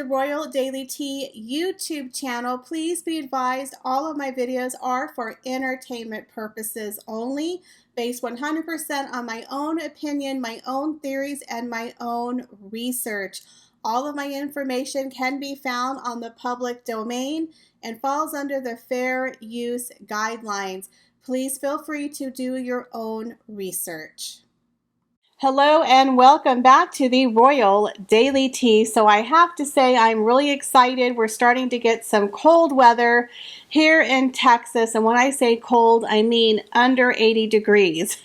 the Royal Daily Tea YouTube channel. Please be advised all of my videos are for entertainment purposes only, based 100% on my own opinion, my own theories, and my own research. All of my information can be found on the public domain and falls under the fair use guidelines. Please feel free to do your own research. Hello and welcome back to the Royal Daily Tea. So I have to say I'm really excited. We're starting to get some cold weather here in Texas. And when I say cold, I mean under 80 degrees.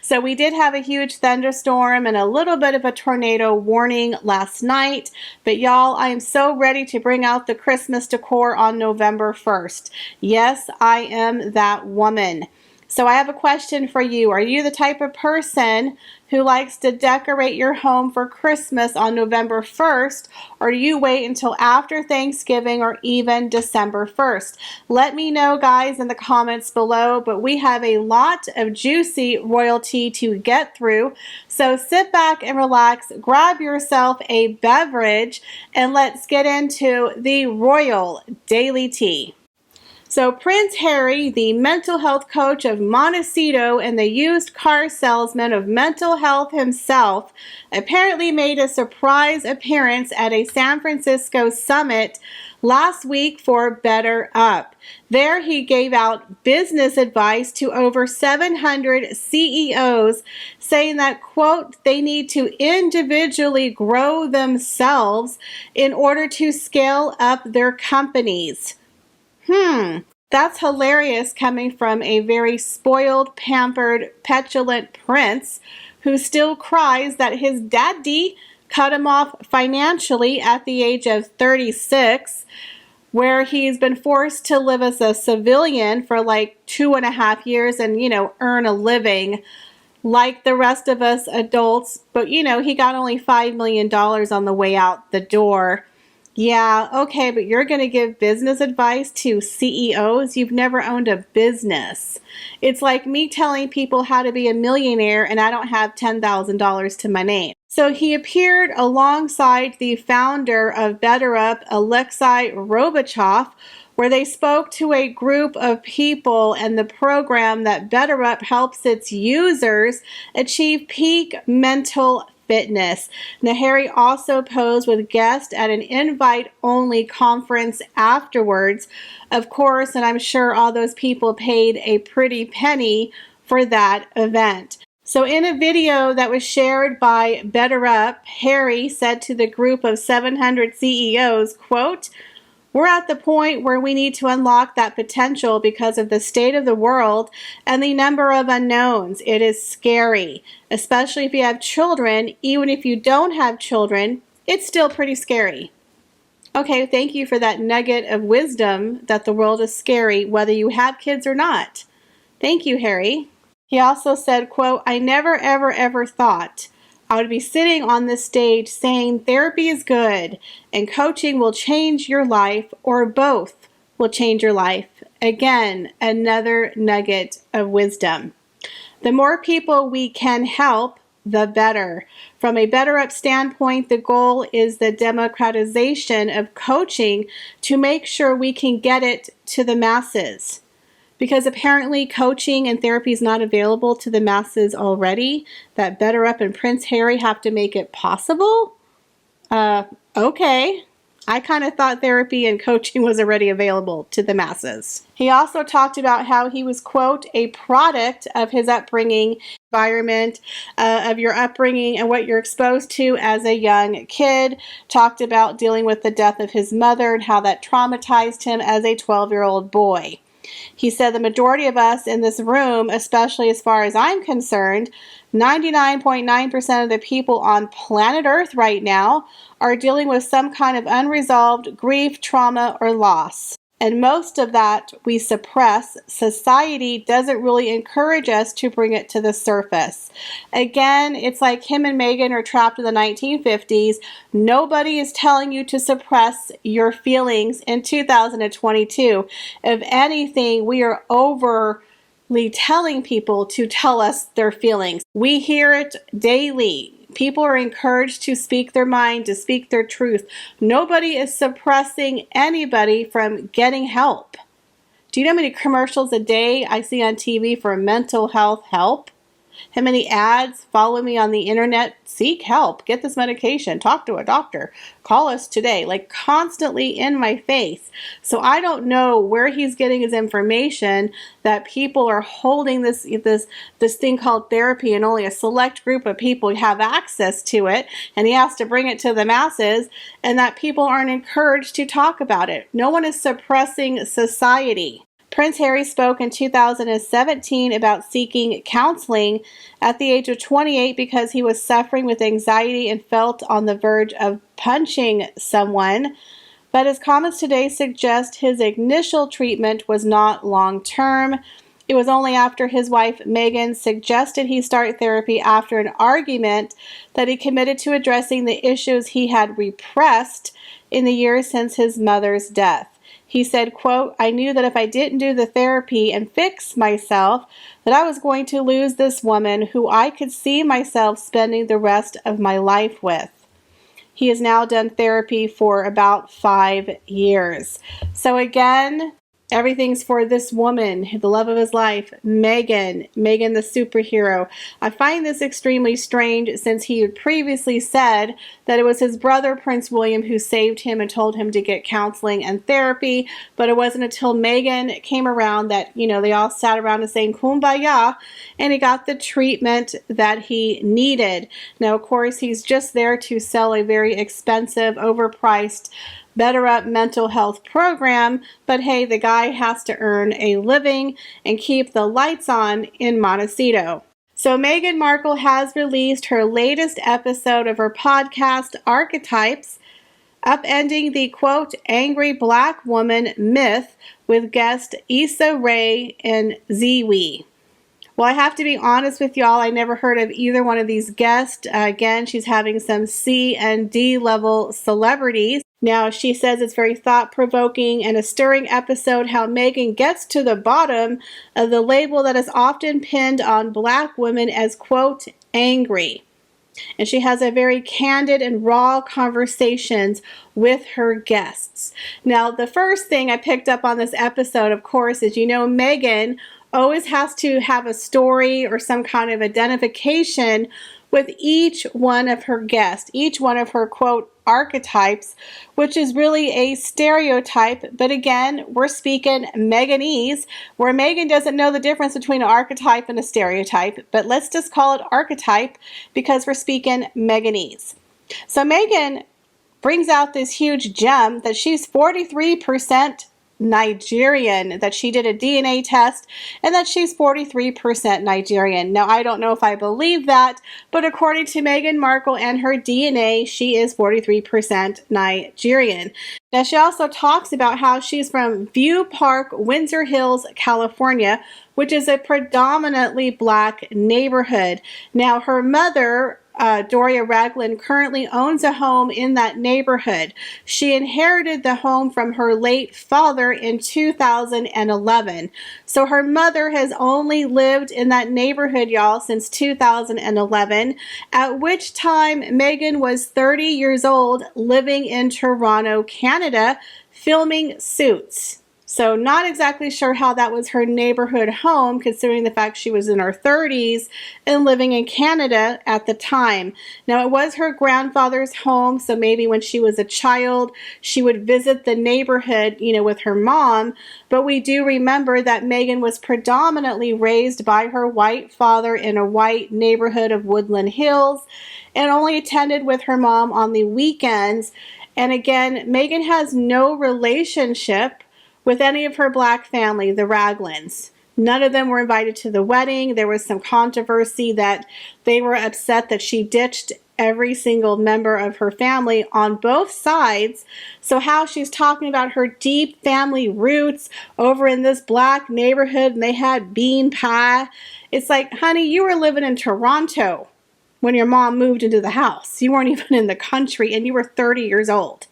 So we did have a huge thunderstorm and a little bit of a tornado warning last night. But y'all, I am so ready to bring out the Christmas decor on November 1st. Yes, I am that woman. So I have a question for you. Are you the type of person who likes to decorate your home for Christmas on November 1st, or do you wait until after Thanksgiving or even December 1st? Let me know, guys, in the comments below, but we have a lot of juicy royalty to get through. So sit back and relax, grab yourself a beverage, and let's get into the Royal Daily Tea. So Prince Harry, the mental health coach of Monteshitshow and the used car salesman of mental health himself, apparently made a surprise appearance at a San Francisco summit last week for Better Up. There he gave out business advice to over 700 CEOs, saying that, quote, they need to individually grow themselves in order to scale up their companies. That's hilarious coming from a very spoiled, pampered, petulant prince who still cries that his daddy cut him off financially at the age of 36, where he's been forced to live as a civilian for like 2.5 years and, earn a living like the rest of us adults. But, he got only $5 million on the way out the door. Yeah, okay, but you're going to give business advice to CEOs? You've never owned a business. It's like me telling people how to be a millionaire and I don't have $10,000 to my name. So he appeared alongside the founder of Better Up, Alexei Robichov, where they spoke to a group of people and the program that Better Up helps its users achieve peak mental fitness. Now, Harry also posed with guests at an invite-only conference afterwards, of course, and I'm sure all those people paid a pretty penny for that event. So in a video that was shared by Better Up, Harry said to the group of 700 CEOs, quote, we're at the point where we need to unlock that potential because of the state of the world and the number of unknowns. It is scary, especially if you have children. Even if you don't have children, it's still pretty scary. Okay, thank you for that nugget of wisdom that the world is scary, whether you have kids or not. Thank you, Harry. He also said, quote, I never, ever thought I would be sitting on this stage saying therapy is good and coaching will change your life, or both will change your life. Again, another nugget of wisdom. The more people we can help, the better. From a Better Up standpoint, the goal is the democratization of coaching to make sure we can get it to the masses. Because apparently coaching and therapy is not available to the masses already, that Better Up and Prince Harry have to make it possible? Okay. I kind of thought therapy and coaching was already available to the masses. He also talked about how he was, quote, a product of his upbringing, environment, of your upbringing and what you're exposed to as a young kid. Talked about dealing with the death of his mother and how that traumatized him as a 12-year-old boy. He said the majority of us in this room, especially as far as I'm concerned, 99.9% of the people on planet Earth right now are dealing with some kind of unresolved grief, trauma, or loss. And most of that we suppress. Society doesn't really encourage us to bring it to the surface. Again, it's like him and Meghan are trapped in the 1950s. Nobody is telling you to suppress your feelings in 2022. If anything, we are overly telling people to tell us their feelings. We hear it daily. People are encouraged to speak their mind, to speak their truth. Nobody is suppressing anybody from getting help. Do you know how many commercials a day I see on TV for mental health help? How many ads? Follow me on the internet, seek help, get this medication, talk to a doctor, call us today, like constantly in my face. So I don't know where he's getting his information that people are holding this thing called therapy and only a select group of people have access to it, and he has to bring it to the masses, and that people aren't encouraged to talk about it. No one is suppressing society. Prince Harry spoke in 2017 about seeking counseling at the age of 28 because he was suffering with anxiety and felt on the verge of punching someone. But his comments today suggest his initial treatment was not long-term. It was only after his wife Meghan suggested he start therapy after an argument that he committed to addressing the issues he had repressed in the years since his mother's death. He said, quote, "I knew that if I didn't do the therapy and fix myself, that I was going to lose this woman who I could see myself spending the rest of my life with." He has now done therapy for about 5 years. So again, everything's for this woman, the love of his life, Meghan the superhero. I find this extremely strange since he had previously said that it was his brother, Prince William, who saved him and told him to get counseling and therapy. But it wasn't until Meghan came around that, they all sat around and saying kumbaya, and he got the treatment that he needed. Now, of course, he's just there to sell a very expensive, overpriced, Better Up mental health program, but hey, the guy has to earn a living and keep the lights on in Monteshitshow. So Meghan Markle has released her latest episode of her podcast, Archetypes, upending the, quote, angry black woman myth with guest Issa Rae and Ziwi. Well, I have to be honest with y'all, I never heard of either one of these guests. Again, she's having some C and D level celebrities. Now, she says it's very thought-provoking and a stirring episode how Meghan gets to the bottom of the label that is often pinned on black women as, quote, angry. And she has a very candid and raw conversations with her guests. Now, the first thing I picked up on this episode, of course, is Meghan always has to have a story or some kind of identification with each one of her guests, each one of her, quote, archetypes, which is really a stereotype. But again, we're speaking Meghanese, where Meghan doesn't know the difference between an archetype and a stereotype, but let's just call it archetype because we're speaking Meghanese. So Meghan brings out this huge gem that she's 43% Nigerian, that she did a DNA test, and that she's 43% Nigerian. Now, I don't know if I believe that, but according to Meghan Markle and her DNA, she is 43% Nigerian. Now, she also talks about how she's from View Park, Windsor Hills, California, which is a predominantly black neighborhood. Now, her mother, Doria Ragland, currently owns a home in that neighborhood. She inherited the home from her late father in 2011. So her mother has only lived in that neighborhood, y'all, since 2011, at which time Meghan was 30 years old, living in Toronto, Canada, filming Suits. So not exactly sure how that was her neighborhood home, considering the fact she was in her 30s and living in Canada at the time. Now, it was her grandfather's home, so maybe when she was a child, she would visit the neighborhood, with her mom. But we do remember that Meghan was predominantly raised by her white father in a white neighborhood of Woodland Hills and only attended with her mom on the weekends. And again, Meghan has no relationship with any of her black family, the Raglands. None of them were invited to the wedding. There was some controversy that they were upset that she ditched every single member of her family on both sides. So how she's talking about her deep family roots over in this black neighborhood and they had bean pie. It's like, honey, you were living in Toronto when your mom moved into the house. You weren't even in the country and you were 30 years old.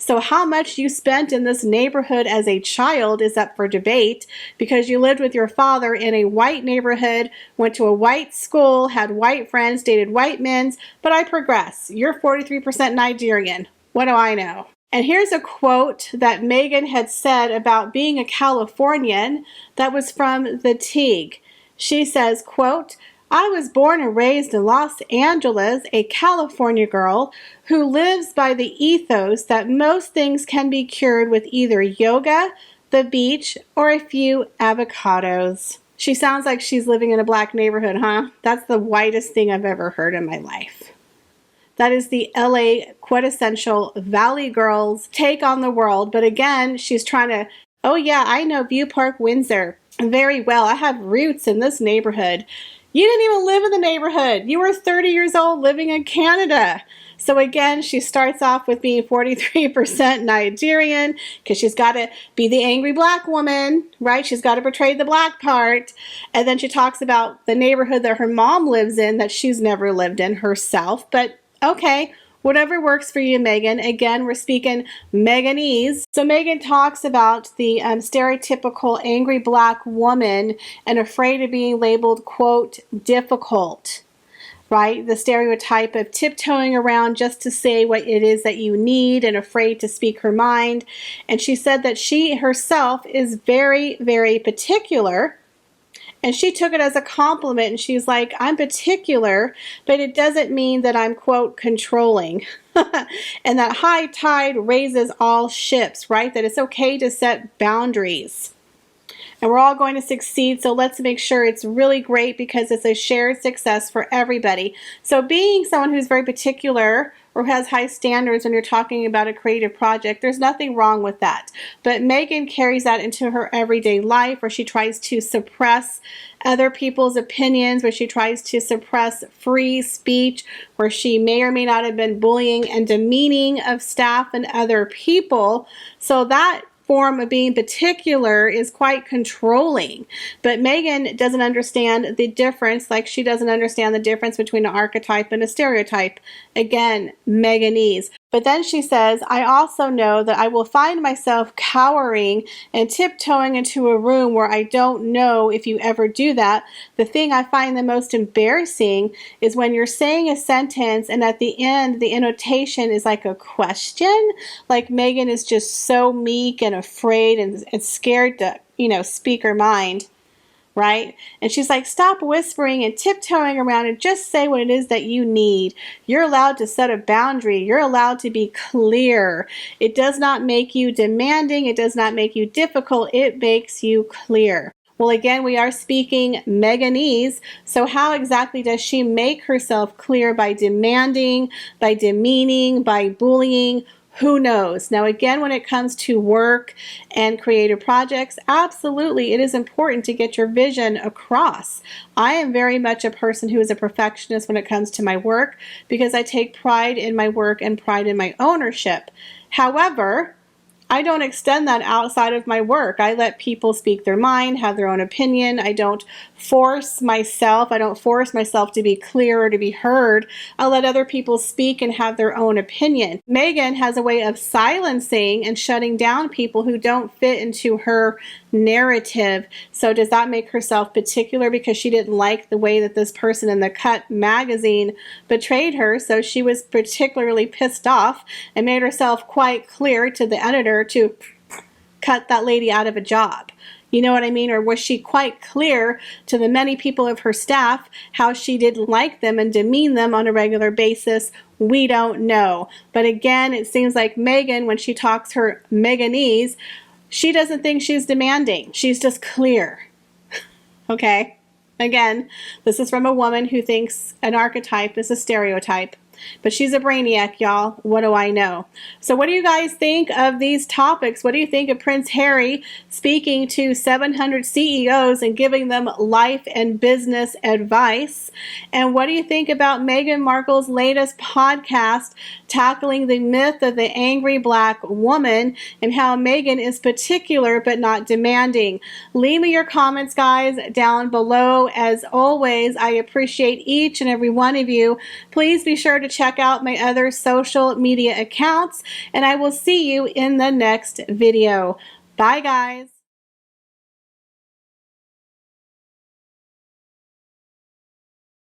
So how much you spent in this neighborhood as a child is up for debate, because you lived with your father in a white neighborhood, went to a white school, had white friends, dated white men, but I progress. You're 43% Nigerian. What do I know? And here's a quote that Meghan had said about being a Californian that was from the Tig. She says, quote, "I was born and raised in Los Angeles, a California girl who lives by the ethos that most things can be cured with either yoga, the beach, or a few avocados." She sounds like she's living in a black neighborhood, huh? That's the whitest thing I've ever heard in my life. That is the LA quintessential Valley Girls take on the world. But again, she's trying to, oh yeah, I know View Park, Windsor very well. I have roots in this neighborhood. You didn't even live in the neighborhood. You were 30 years old living in Canada. So again, she starts off with being 43% Nigerian because she's got to be the angry black woman, right? She's got to portray the black part. And then she talks about the neighborhood that her mom lives in that she's never lived in herself. But okay, whatever works for you, Meghan. Again, we're speaking Meghanese. So Meghan talks about the stereotypical angry black woman and afraid of being labeled, quote, difficult, right? The stereotype of tiptoeing around just to say what it is that you need and afraid to speak her mind. And she said that she herself is very, very particular. And she took it as a compliment, and she's like, I'm particular, but it doesn't mean that I'm, quote, controlling. And that high tide raises all ships, right? That it's okay to set boundaries. And we're all going to succeed, so let's make sure it's really great because it's a shared success for everybody. So being someone who's very particular or has high standards when you're talking about a creative project, there's nothing wrong with that. But Meghan carries that into her everyday life, where she tries to suppress other people's opinions, where she tries to suppress free speech, where she may or may not have been bullying and demeaning of staff and other people. So that form of being particular is quite controlling. But Meghan doesn't understand the difference, like she doesn't understand the difference between an archetype and a stereotype. Again, Meghanese. But then she says, I also know that I will find myself cowering and tiptoeing into a room where I don't know if you ever do that. The thing I find the most embarrassing is when you're saying a sentence and at the end, the annotation is like a question. Like Meghan is just so meek and afraid and scared to, speak her mind. Right? And she's like, stop whispering and tiptoeing around and just say what it is that you need. You're allowed to set a boundary. You're allowed to be clear. It does not make you demanding. It does not make you difficult. It makes you clear. Well, again, we are speaking Meghanese. So how exactly does she make herself clear? By demanding, by demeaning, by bullying? Who knows? Now, again, when it comes to work and creative projects, absolutely, it is important to get your vision across. I am very much a person who is a perfectionist when it comes to my work because I take pride in my work and pride in my ownership. However, I don't extend that outside of my work. I let people speak their mind, have their own opinion. I don't force myself. I don't force myself to be clear or to be heard. I let other people speak and have their own opinion. Meghan has a way of silencing and shutting down people who don't fit into her narrative. So does that make herself particular because she didn't like the way that this person in the Cut magazine betrayed her? So she was particularly pissed off and made herself quite clear to the editor to cut that lady out of a job. You know what I mean? Or was she quite clear to the many people of her staff how she didn't like them and demean them on a regular basis? We don't know. But again, it seems like Meghan, when she talks her Meghanese, she doesn't think she's demanding. She's just clear. Okay? Again, this is from a woman who thinks an archetype is a stereotype. But she's a brainiac, y'all. What do I know? So what do you guys think of these topics? What do you think of Prince Harry speaking to 700 CEOs and giving them life and business advice? And what do you think about Meghan Markle's latest podcast tackling the myth of the angry black woman and how Meghan is particular but not demanding? Leave me your comments, guys, down below. As always, I appreciate each and every one of you. Please be sure to to check out my other social media accounts, and I will see you in the next video. Bye, guys.